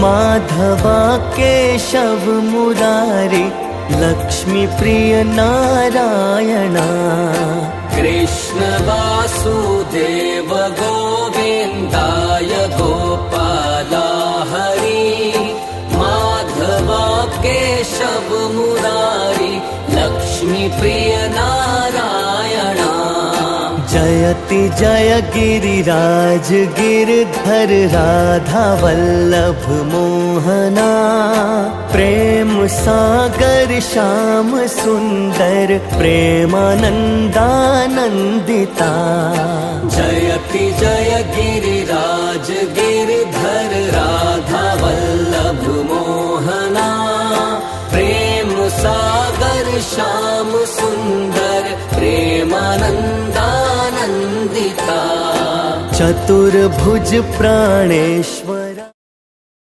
माधवा केशव मुरारी लक्ष्मी प्रिय नारायणा। कृष्ण वासुदेव गोविन्दाय गोपाला हरि। माधवा केशव मुरारी लक्ष्मी प्रिय नारायणा। जयति जय गिरिराज गिरधर राधा वल्लभ मोहना। प्रेम सागर श्याम सुंदर प्रेमानंदानंदिता। जयति जय गिरिराज गिरधर राधा वल्लभ मोहना। प्रेम सागर श्याम सुंदर प्रेमानंदानंदिता। चतुर्भुज प्राणेश